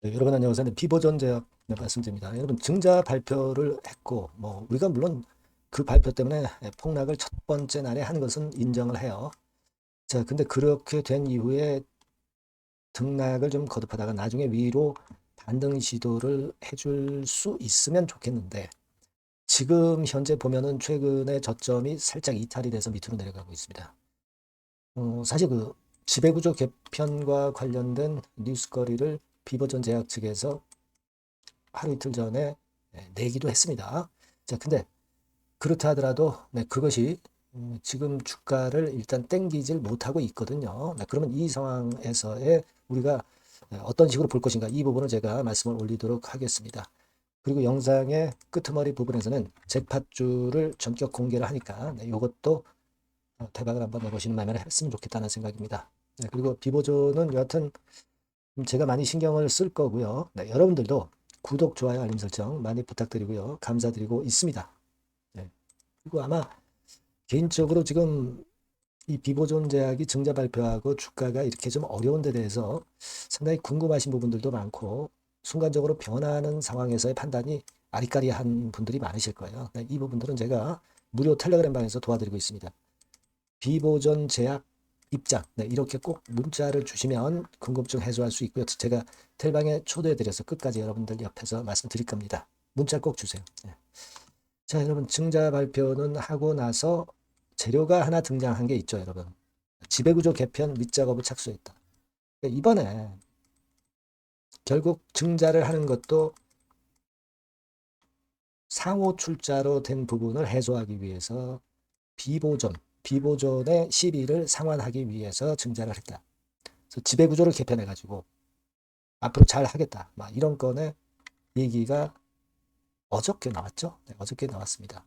네, 여러분 안녕하세요. 비보전 제약 말씀드립니다. 여러분 증자 발표를 했고 우리가 물론 그 발표 때문에 폭락을 첫 번째 날에 한 것은 인정을 해요. 자, 근데 그렇게 된 이후에 등락을 좀 거듭하다가 나중에 위로 반등 시도를 해줄 수 있으면 좋겠는데 지금 현재 보면은 최근에 저점이 살짝 이탈이 돼서 밑으로 내려가고 있습니다. 사실 그 지배구조 개편과 관련된 뉴스거리를 비버전 제약 측에서 하루 이틀 전에 내기도 했습니다. 자, 근데 그렇다 하더라도 그것이 지금 주가를 일단 땡기질 못하고 있거든요. 그러면 이 상황에서의 우리가 어떤 식으로 볼 것인가 이 부분을 제가 말씀을 올리도록 하겠습니다. 그리고 영상의 끄트머리 부분에서는 잭팟주를 전격 공개를 하니까 이것도 대박을 한번 내보시는 마음에 했으면 좋겠다는 생각입니다. 그리고 비보조는 여하튼 제가 많이 신경을 쓸 거고요. 여러분들도 구독, 좋아요, 알림 설정 많이 부탁드리고요. 감사드리고 있습니다. 네. 그리고 아마 개인적으로 지금 이 비보존 제약이 증자 발표하고 주가가 이렇게 좀 어려운 데 대해서 상당히 궁금하신 부분들도 많고 순간적으로 변하는 상황에서의 판단이 아리까리한 분들이 많으실 거예요. 이 부분들은 제가 무료 텔레그램 방에서 도와드리고 있습니다. 비보존 제약 입장 이렇게 꼭 문자를 주시면 궁금증 해소할 수 있고요. 제가 텔방에 초대해드려서 끝까지 여러분들 옆에서 말씀드릴 겁니다. 문자 꼭 주세요. 자, 여러분 증자 발표는 하고 나서 재료가 하나 등장한 게 있죠, 여러분. 지배구조 개편 밑작업을 착수했다. 이번에 결국 증자를 하는 것도 상호 출자로 된 부분을 해소하기 위해서 비보존의 시비를 상환하기 위해서 증자를 했다. 그래서 지배구조를 개편해가지고 앞으로 잘 하겠다. 막 이런 건의 얘기가 어저께 나왔죠. 네, 어저께 나왔습니다.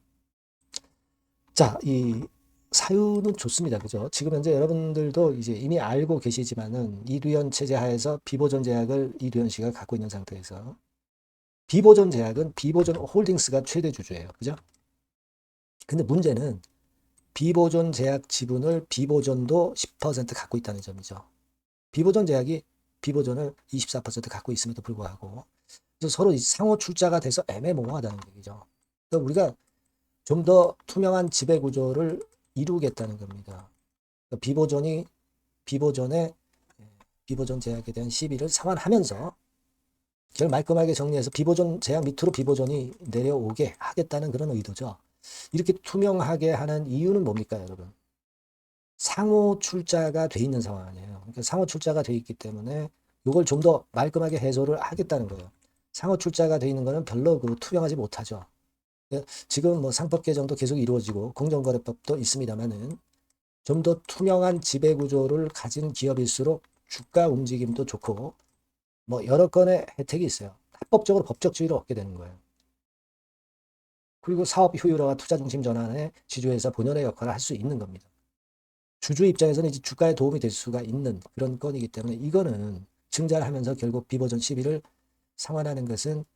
자, 이 사유는 좋습니다. 그죠? 지금 현재 여러분들도 이제 이미 알고 계시지만은 이두현 체제 하에서 비보존 제약을 이두현 씨가 갖고 있는 상태에서 비보존 제약은 비보존 홀딩스가 최대 주주예요. 그죠? 근데 문제는 비보존 제약 지분을 비보존도 10% 갖고 있다는 점이죠. 비보존 제약이 비보존을 24% 갖고 있음에도 불구하고 그래서 서로 상호 출자가 돼서 애매모호하다는 얘기죠. 그러니까 우리가 좀 더 투명한 지배 구조를 이루겠다는 겁니다. 그러니까 비보존의 비보존 제약에 대한 시비를 상환하면서 그걸 말끔하게 정리해서 비보존 제약 밑으로 비보존이 내려오게 하겠다는 그런 의도죠. 이렇게 투명하게 하는 이유는 뭡니까, 여러분? 상호 출자가 돼 있는 상황 아니에요. 그러니까 상호 출자가 돼 있기 때문에 이걸 좀 더 말끔하게 해소를 하겠다는 거예요. 상호 출자가 돼 있는 거는 별로 투명하지 못하죠. 지금 뭐 상법 개정도 계속 이루어지고 공정거래법도 있습니다만은 좀 더 투명한 지배 구조를 가진 기업일수록 주가 움직임도 좋고 뭐 여러 건의 혜택이 있어요. 합법적으로 법적주의를 얻게 되는 거예요. 그리고 사업 효율화와 투자 중심 전환에 지주회사 본연의 역할을 할 수 있는 겁니다. 주주 입장에서는 이제 주가에 도움이 될 수가 있는 그런 건이기 때문에 이거는 증자를 하면서 결국 비버전 11을 상환하는 것은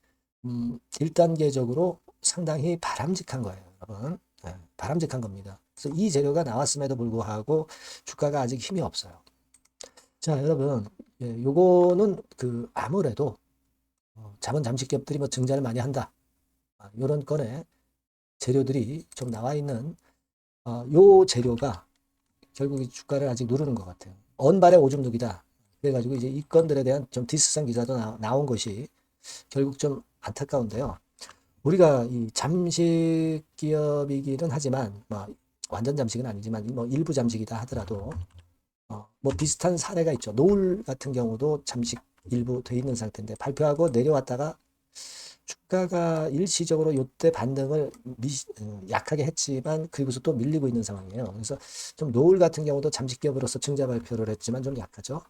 1단계적으로 상당히 바람직한 거예요, 여러분. 네, 바람직한 겁니다. 그래서 이 재료가 나왔음에도 불구하고 주가가 아직 힘이 없어요. 자, 여러분, 요거는 아무래도 자본 잠식 기업들이 뭐 증자를 많이 한다. 이런 건에 재료들이 좀 나와 있는 요 재료가 결국 이 주가를 아직 누르는 것 같아요. 언발의 오줌 누기다. 그래가지고 이제 이 건들에 대한 좀 디스성 기사도 나온 것이 결국 좀 안타까운데요. 우리가 이 잠식 기업이기는 하지만 뭐 완전 잠식은 아니지만 뭐 일부 잠식이다 하더라도 뭐 비슷한 사례가 있죠. 노을 같은 경우도 잠식 일부 돼 있는 상태인데 발표하고 내려왔다가 주가가 일시적으로 요때 반등을 약하게 했지만 그리고서 또 밀리고 있는 상황이에요. 그래서 좀 노을 같은 경우도 잠식 기업으로서 증자 발표를 했지만 좀 약하죠.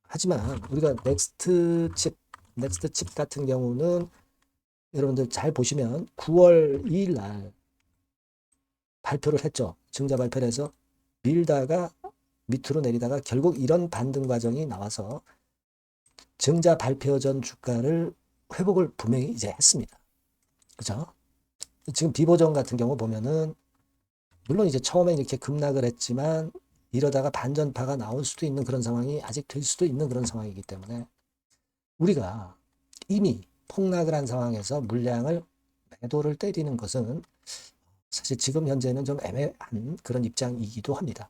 하지만 우리가 넥스트 칩 같은 경우는 여러분들 잘 보시면 9월 2일 날 발표를 했죠. 증자 발표를 해서 밀다가 밑으로 내리다가 결국 이런 반등 과정이 나와서 증자 발표 전 주가를 회복을 분명히 이제 했습니다. 그죠? 지금 비보정 같은 경우 보면은 물론 이제 처음에 이렇게 급락을 했지만 이러다가 반전파가 나올 수도 있는 그런 상황이 아직 될 수도 있는 그런 상황이기 때문에 우리가 이미 폭락을 한 상황에서 물량을 매도를 때리는 것은 사실 지금 현재는 좀 애매한 그런 입장이기도 합니다.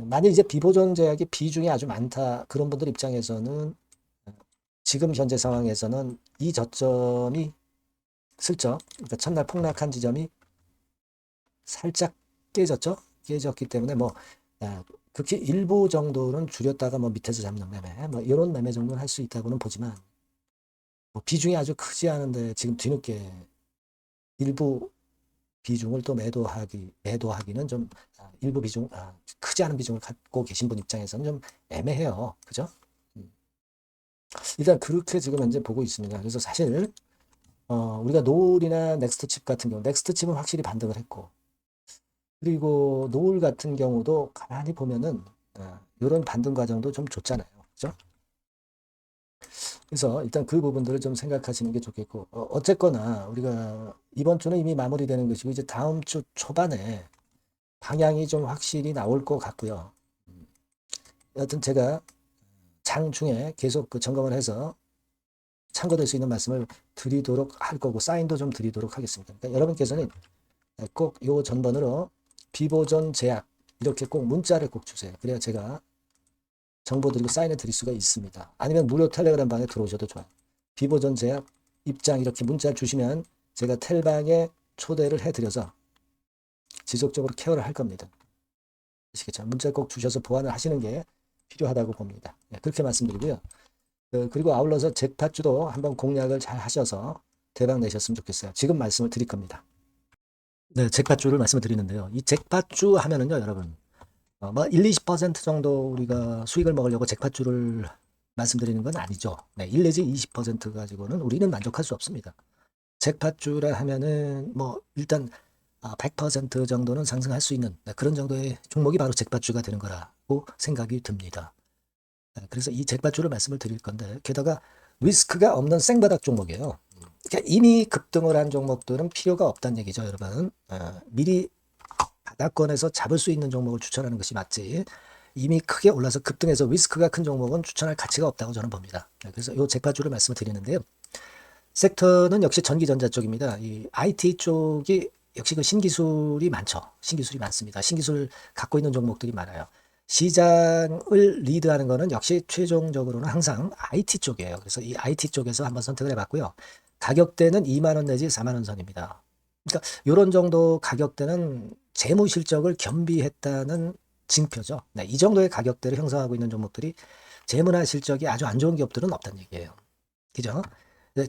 만일 이제 비보존 제약이 비중이 아주 많다 그런 분들 입장에서는 지금 현재 상황에서는 이 저점이 슬쩍 그러니까 첫날 폭락한 지점이 살짝 깨졌기 때문에 뭐 극히 일부 정도는 줄였다가 뭐 밑에서 잡는 매매 뭐 이런 매매 정도는 할 수 있다고는 보지만 뭐 비중이 아주 크지 않은데 지금 뒤늦게 일부 비중을 또 매도하기는 좀 일부 비중 크지 않은 비중을 갖고 계신 분 입장에서는 좀 애매해요. 그죠? 일단 그렇게 지금 현재 보고 있습니다. 그래서 사실 우리가 노을이나 넥스트칩 같은 경우 넥스트칩은 확실히 반등을 했고 그리고 노을 같은 경우도 가만히 보면은 이런 반등 과정도 좀 좋잖아요. 그죠? 그래서 일단 그 부분들을 좀 생각하시는 게 좋겠고 어쨌거나 우리가 이번 주는 이미 마무리되는 것이고 이제 다음 주 초반에 방향이 좀 확실히 나올 것 같고요. 여하튼 제가 장중에 계속 그 점검을 해서 참고될 수 있는 말씀을 드리도록 할 거고 사인도 좀 드리도록 하겠습니다. 그러니까 여러분께서는 꼭 요 전번으로 비보존 제약 이렇게 꼭 문자를 꼭 주세요. 그래야 제가 정보 드리고 사인해 드릴 수가 있습니다. 아니면 무료 텔레그램 방에 들어오셔도 좋아요. 비보존 제약 입장 이렇게 문자 주시면 제가 텔방에 초대를 해드려서 지속적으로 케어를 할 겁니다. 아시겠죠? 문자 꼭 주셔서 보완을 하시는 게 필요하다고 봅니다. 그렇게 말씀드리고요. 그리고 아울러서 잭팟주도 한번 공략을 잘 하셔서 대박 내셨으면 좋겠어요. 지금 말씀을 드릴 겁니다. 네, 잭팟주를 말씀을 드리는데요. 이 잭팟주 하면은요, 여러분. 뭐 1, 20% 정도 우리가 수익을 먹으려고 잭팟주를 말씀드리는 건 아니죠. 네, 1 내지 20% 가지고는 우리는 만족할 수 없습니다. 잭팟주라 하면은 뭐 일단 100% 정도는 상승할 수 있는 그런 정도의 종목이 바로 잭팟주가 되는 거라고 생각이 듭니다. 그래서 이 잭팟주를 말씀을 드릴 건데 게다가 리스크가 없는 생바닥 종목이에요. 그러니까 이미 급등을 한 종목들은 필요가 없다는 얘기죠, 여러분. 미리 바닥권에서 잡을 수 있는 종목을 추천하는 것이 맞지. 이미 크게 올라서 급등해서 리스크가 큰 종목은 추천할 가치가 없다고 저는 봅니다. 그래서 이 잭팟주를 말씀을 드리는데요. 섹터는 역시 전기전자 쪽입니다. 이 IT 쪽이 역시 그 신기술이 많죠. 신기술이 많습니다. 신기술 갖고 있는 종목들이 많아요. 시장을 리드하는 거는 역시 최종적으로는 항상 IT 쪽이에요. 그래서 이 IT 쪽에서 한번 선택을 해봤고요. 가격대는 2만 원 내지 4만 원 선입니다. 그러니까 이런 정도 가격대는 재무 실적을 겸비했다는 징표죠. 네, 이 정도의 가격대를 형성하고 있는 종목들이 재무나 실적이 아주 안 좋은 기업들은 없다는 얘기예요. 그죠?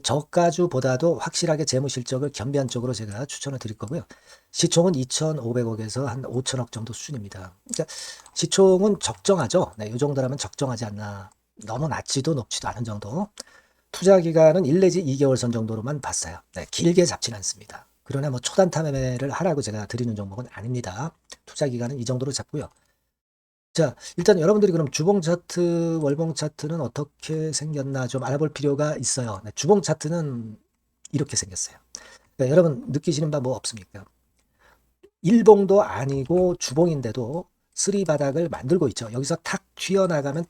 저가주보다도 확실하게 재무 실적을 겸비한 쪽으로 제가 추천을 드릴 거고요. 시총은 2,500억에서 한 5천억 정도 수준입니다. 그러니까 시총은 적정하죠. 네, 이 정도라면 적정하지 않나. 너무 낮지도 높지도 않은 정도. 투자 기간은 1 내지 2개월 선 정도로만 봤어요. 네, 길게 잡진 않습니다. 그러나 뭐 초단타 매매를 하라고 제가 드리는 종목은 아닙니다. 투자 기간은 이 정도로 잡고요. 자, 일단 여러분들이 그럼 주봉 차트, 월봉 차트는 어떻게 생겼나 좀 알아볼 필요가 있어요. 네, 주봉 차트는 이렇게 생겼어요. 그러니까 여러분 느끼시는 바 뭐 없습니까? 일봉도 아니고 주봉인데도 쓰리 바닥을 만들고 있죠. 여기서 탁 튀어나가면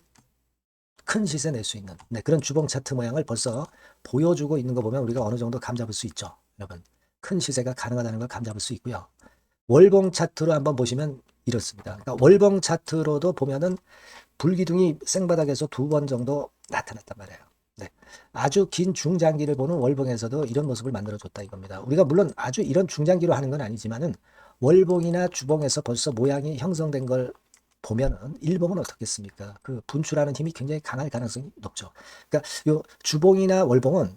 큰 시세 낼 수 있는 그런 주봉 차트 모양을 벌써 보여주고 있는 거 보면 우리가 어느 정도 감잡을 수 있죠. 여러분 큰 시세가 가능하다는 걸 감잡을 수 있고요. 월봉 차트로 한번 보시면 이렇습니다. 그러니까 월봉 차트로도 보면은 불기둥이 생바닥에서 2번 정도 나타났단 말이에요. 네. 아주 긴 중장기를 보는 월봉에서도 이런 모습을 만들어줬다 이겁니다. 우리가 물론 아주 이런 중장기로 하는 건 아니지만은 월봉이나 주봉에서 벌써 모양이 형성된 걸 보면은 일봉은 어떻겠습니까? 그 분출하는 힘이 굉장히 강할 가능성이 높죠. 그러니까 요 주봉이나 월봉은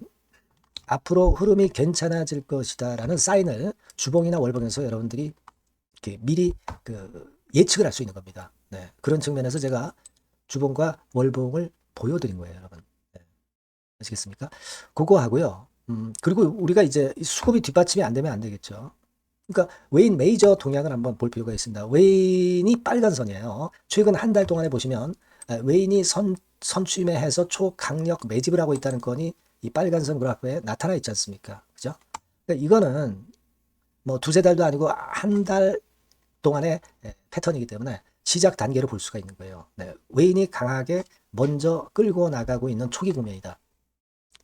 앞으로 흐름이 괜찮아질 것이다라는 사인을 주봉이나 월봉에서 여러분들이 이렇게 미리 그 예측을 할 수 있는 겁니다. 네. 그런 측면에서 제가 주봉과 월봉을 보여드린 거예요, 여러분. 네. 아시겠습니까? 그거 하고요. 그리고 우리가 이제 수급이 뒷받침이 안 되면 안 되겠죠. 그러니까 웨인 메이저 동향을 한번 볼 필요가 있습니다. 웨인이 빨간 선이에요. 최근 한 달 동안에 보시면 웨인이 선취매해서 초강력 매집을 하고 있다는 건이 이 빨간 선 그래프에 나타나 있지 않습니까? 그죠? 그러니까 이거는 뭐 두세 달도 아니고 한 달 동안의 패턴이기 때문에 시작 단계로 볼 수가 있는 거예요. 네, 웨인이 강하게 먼저 끌고 나가고 있는 초기 국면이다.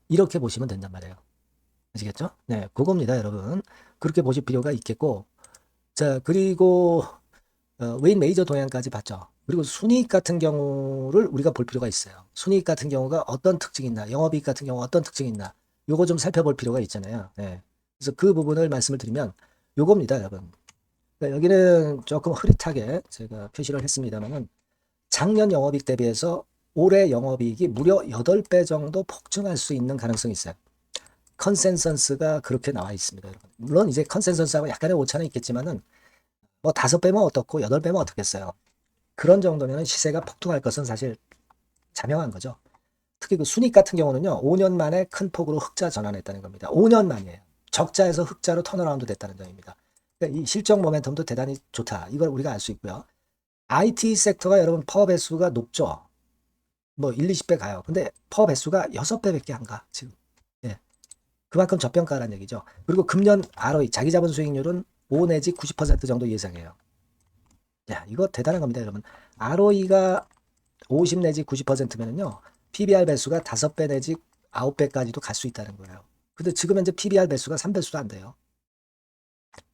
이렇게 보시면 된단 말이에요. 아시겠죠? 네, 그겁니다, 여러분. 그렇게 보실 필요가 있겠고, 자, 그리고 웨인 메이저 동향까지 봤죠. 그리고 순이익 같은 경우를 우리가 볼 필요가 있어요. 순이익 같은 경우가 어떤 특징이 있나, 영업이익 같은 경우 어떤 특징이 있나, 요거 좀 살펴볼 필요가 있잖아요. 네. 그래서 그 부분을 말씀을 드리면 요겁니다, 여러분. 그러니까 여기는 조금 흐릿하게 제가 표시를 했습니다만은 작년 영업이익 대비해서 올해 영업이익이 무려 8배 정도 폭증할 수 있는 가능성이 있어요. 컨센서스가 그렇게 나와 있습니다, 여러분. 물론 이제 컨센서스하고 약간의 오차는 있겠지만은 뭐 5배면 어떻고 8배면 어떻겠어요. 그런 정도면 시세가 폭등할 것은 사실 자명한 거죠. 특히 그 순익 같은 경우는요, 5년 만에 큰 폭으로 흑자 전환했다는 겁니다. 5년 만이에요. 적자에서 흑자로 턴어라운드 됐다는 점입니다. 그러니까 이 실적 모멘텀도 대단히 좋다. 이걸 우리가 알 수 있고요. IT 섹터가 여러분 퍼 배수가 높죠. 뭐 1, 20배 가요. 근데 퍼 배수가 6배밖에 안 가, 지금. 예. 그만큼 저평가라는 얘기죠. 그리고 금년 ROE, 자기 자본 수익률은 5 내지 90% 정도 예상해요. 야, 이거 대단한 겁니다, 여러분. ROE가 50 내지 90%면은요, PBR 배수가 5배 내지 9배까지도 갈 수 있다는 거예요. 근데 지금 현재 PBR 배수가 3배수도 안 돼요.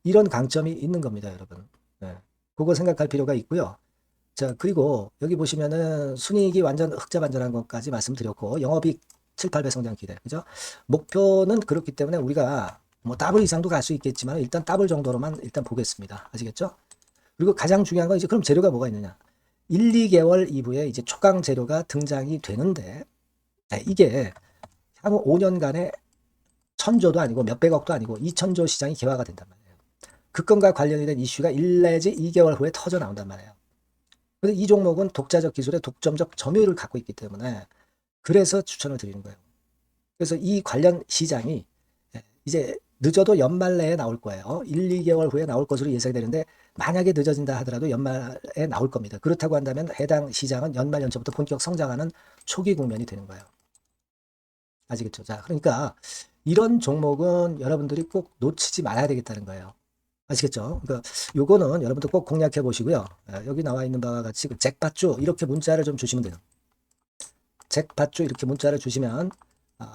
이런 강점이 있는 겁니다, 여러분. 네. 그거 생각할 필요가 있고요. 자, 그리고 여기 보시면은 순이익이 완전 흑자 반전한 것까지 말씀드렸고, 영업이익 7, 8배 성장 기대. 그죠? 목표는 그렇기 때문에 우리가 뭐 더블 이상도 갈 수 있겠지만 일단 더블 정도로만 일단 보겠습니다. 아시겠죠? 그리고 가장 중요한 건 이제 그럼 재료가 뭐가 있느냐? 1, 2개월 이후에 이제 초강 재료가 등장이 되는데, 네, 이게 향후 5년간의 천조도 아니고 몇백억도 아니고 2천조 시장이 개화가 된단 말이에요. 그 건과 관련이 된 이슈가 1 내지 2개월 후에 터져 나온단 말이에요. 근데 이 종목은 독자적 기술의 독점적 점유율을 갖고 있기 때문에 그래서 추천을 드리는 거예요. 그래서 이 관련 시장이 이제 늦어도 연말 내에 나올 거예요. 1, 2개월 후에 나올 것으로 예상되는데 만약에 늦어진다 하더라도 연말에 나올 겁니다. 그렇다고 한다면 해당 시장은 연말 연초부터 본격 성장하는 초기 국면이 되는 거예요. 아시겠죠? 자, 그러니까 이런 종목은 여러분들이 꼭 놓치지 말아야 되겠다는 거예요. 아시겠죠? 그러니까 요거는 여러분들 꼭 공략해 보시고요. 여기 나와 있는 바와 같이 그 잭팟주 이렇게 문자를 좀 주시면 돼요. 잭팟주 이렇게 문자를 주시면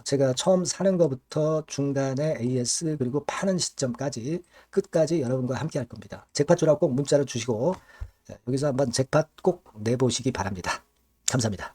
제가 처음 사는 것부터 중간에 AS 그리고 파는 시점까지 끝까지 여러분과 함께 할 겁니다. 잭팟주라고 꼭 문자를 주시고 여기서 한번 잭팟 꼭 내보시기 바랍니다. 감사합니다.